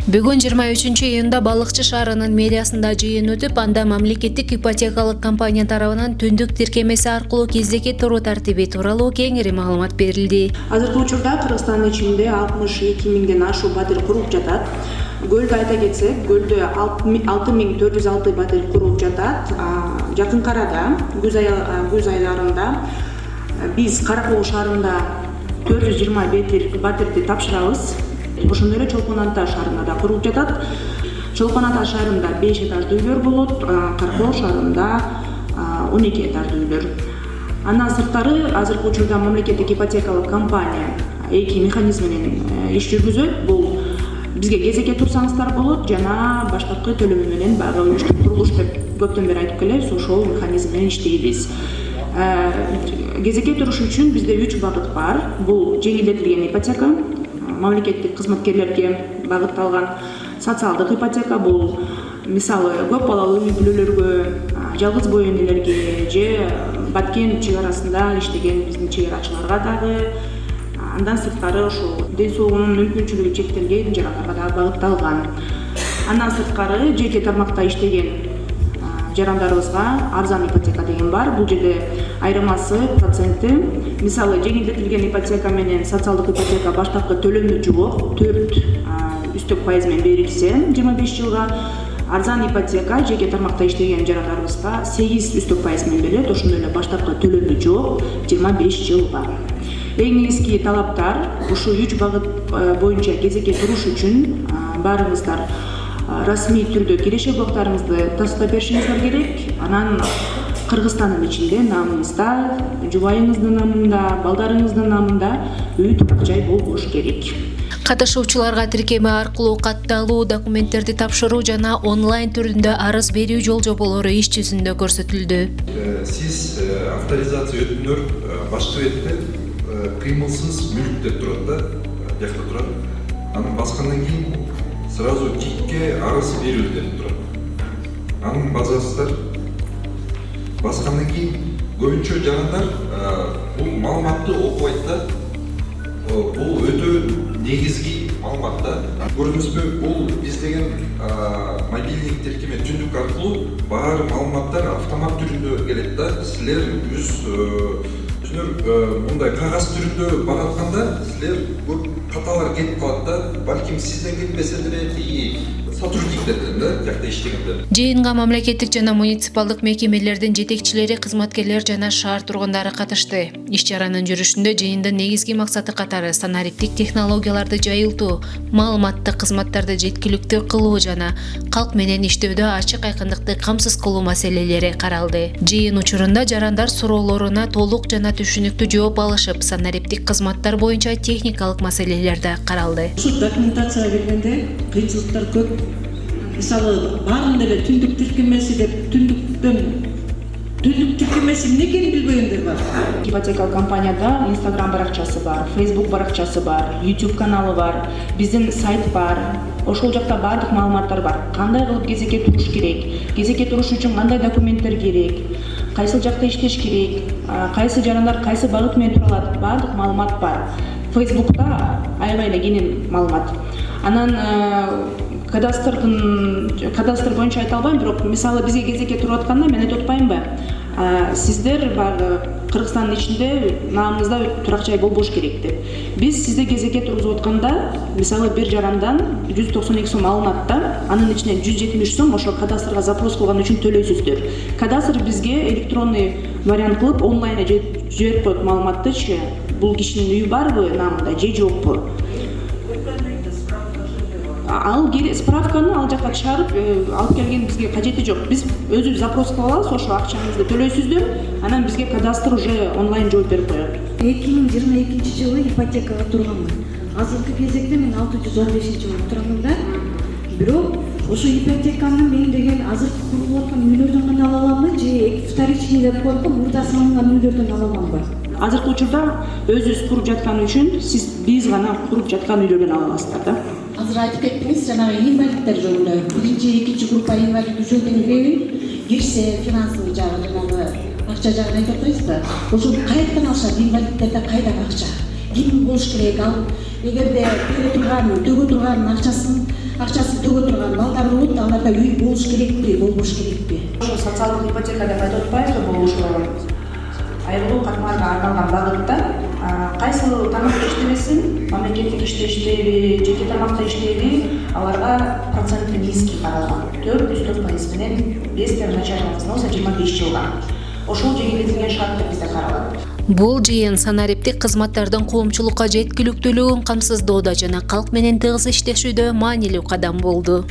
Бүгүн 23-июнда Балыкчы шаарынын мэриясында жыйын өтүп, анда мамлекеттик ипотекалык компания тарабынан түндүк тиркемеси аркылуу кезекке туруу тартиби тууралуу кеңири маалымат берилди. Азыркы учурда Кыргызстандын ичинде 62 миңден ашуу батир куруп жатат. Гөлдү айта кетсек, Гөлдө 6406 батир куруп жатат. Жакынкы арада күз айларында биз Каракол шаарында 420 батирди тапшырабыз. Ошондой эле Чолпон Ата шаарында да куруп жатат. Чолпон Ата шаарында 5 этаждуу үйлөр болот, Каракол шаарында 12 этаждуу үйлөр. Андан сырткары азыркы учурда мамлекеттик ипотекалык компания эки механизм менен иш жүргүзөт. Бул бизге кезекке турсаңыздар болот жана баштапкы төлөмү менен баягы үчтүк курулуш деп көптөн бери айтып келебиз, ошол механизм менен иштейбиз. Кезекке туруш үчүн бизде 3 багыт бар. Бул жеңилдетилген ипотека, мамлекеттик кызматкерлерге багытталган социалдык ипотека, бул мисалы көп балалуу үй бүлөлөргө, жалгыз бой энелерге же Баткен чек арасында иштеген биздин чек арачыларга дагы, андан сырткары ошол ден соолугунун мүмкүнчүлүгү чектелген жарандарга дагы багытталган. Андан сырткары жеке тармакта иштеген жарандарыбызга арзан ипотека деген бар. Бул жерде айырмасы проценти. Мисалы жеңилдетилген ипотека менен социалдык ипотека баштапкы төлөмү жок, 4% менен берилсе 25 жылга, арзан ипотека жеке тармакта иштеген жарандарыбызга 8% менен берилет. Ошондой эле баштапкы төлөмү жок, 25 жылга. Эң негизги талаптар ушул 3 багыт боюнча кезекке туруш үчүн баарыңыздар расмий түрдө киреше блоктарыңызды тастап беришиңиздер керек. Анан Кыргызстандын ичинде намыңызда, жубайыңыздын намында, балдарыңыздын намында үй турак жай болбош керек. Катышуучуларга тиркеме аркылуу катталуу, документтерди тапшыруу жана онлайн түрүндө арыз берүү жол жоболору иш жүзүндө көрсөтүлдү. Сиз авторизация өтүнөр башкы бетте кыймылсыз мүлк деп турат да, жакта турат. Аны баскандан кийин сразу ТИКке арыз берүү деп турат. Анын базасыздар баскандан кийин көбүнчө жарандар бул маалыматты окубайт да. Бул өтө негизги маалымат да. Көрдүңүзбү, бул биз деген мобилдик тиркеме түндүк аркылуу баары маалыматтар автомат түрүндө келет да. Силер мындай кагаз түрүндө багатканда силер көп каталар кетип калат да. Балким сизден кетпесе деле сотрудниктерден да, жакта иштегенде. Жыйынга мамлекеттик жана муниципалдык мекемелердин жетекчилери, кызматкерлер жана шаар тургундары катышты. Иш чаранын жүрүшүндө жыйындын негизги максаты катары санариптик технологияларды жайылтуу, маалыматтык кызматтарды жеткиликтүү кылуу жана калк менен иштөөдө ачык айкындыкты камсыз кылуу маселелери каралды. Жыйын учурунда жарандар суроолоруна толук жана түшүнүктүү жооп алышып, санариптик кызматтар боюнча техникалык маселелер да каралды. Ушул документация бергенде кыйынчылыктар көп. Мисалы баарында эле түндүк тиркемеси деп түндүк тиркемеси эмне экенин билбегендер бар. Ипотека компанияда Instagram баракчасы бар, Facebook баракчасы бар, YouTube каналы бар, биздин сайт бар. Ошол жакта баардык маалыматтар бар. Кандай кылып кезекке туруш керек, кезекке туруш үчүн кандай документтер керек, кайсы жакта иштеш керек, кайсы жарандар кайсы багыт менен тура алат, баардык маалымат бар. Facebook'та аябай эле кенен маалымат. Анан кадастр боюнча айта албайм, бирок мисалы бизге кезекке туруп атканда мен айтып атпаймынбы? Сиздер баягы Кыргызстандын ичинде намыңызда турак жай болбош керек деп. Биз сизде кезекке тургузуп атканда, мисалы бир жарандан 192 сом алынат да, анын ичинен 170 сом ошо кадастрга запрос кылган үчүн төлөйсүздөр. Кадастр бизге электронный вариант кылып онлайн жиберип коет маалыматтычы, бул кишинин үйү барбы намында же жокпу. Ал справканы ал жакка чыгарып алып келген бизге кажети жок. Биз өзүбүз запрос кылып алабыз, ошо акчаңызды төлөйсүздөр, анан бизге кадастр уже онлайн жооп берип коет. 2022 жылы ипотекага турганмын. Азыркы кезекте мен 615 жылы турамын да. Бирок ошо ипотеканы мен деген азыркы курулуп аткан үйлөрдөн гана ала аламбы же вторичный деп коюп мурда салынган үйлөрдөн ала аламбы? Азыркы учурда өзүбүз куруп жаткан үчүн биз гана куруп жаткан үйлөрдөн ала аласыздар да. Азыр айтып кеттиңиз, жанагы инвалидтер жөнүндө. Биринчи, экинчи группа инвалид үчөтүн киребин, кирсе финансовый жагы жанагы акча жагын айтып атпайсыз да. Ошол кайдан алышат инвалидтерде, кайдан акча? Ким болуш керек? Ал эгерде төгө турган акчасын акчасын төгө турган балдар болот, аларда үй болуш керекпи, болбош керекпи? Ошо социалдык ипотека деп айтып атпайбызбы, бул ошо айрылуу катмарга арналган багытта кайсы тармакта иштебесин, мамлекеттик иште иштейби, жеке тармакта иштейби, аларга проценти низкий каралган. 4% менен 5 первоначальный взнос 25 жылга. Ошол жеңилдетилген шартта бизде каралат. Бул жыйын санариптик кызматтардын коомчулукка жеткиликтүүлүгүн камсыздоодо жана калк менен тыгыз иштешүүдө маанилүү кадам болду.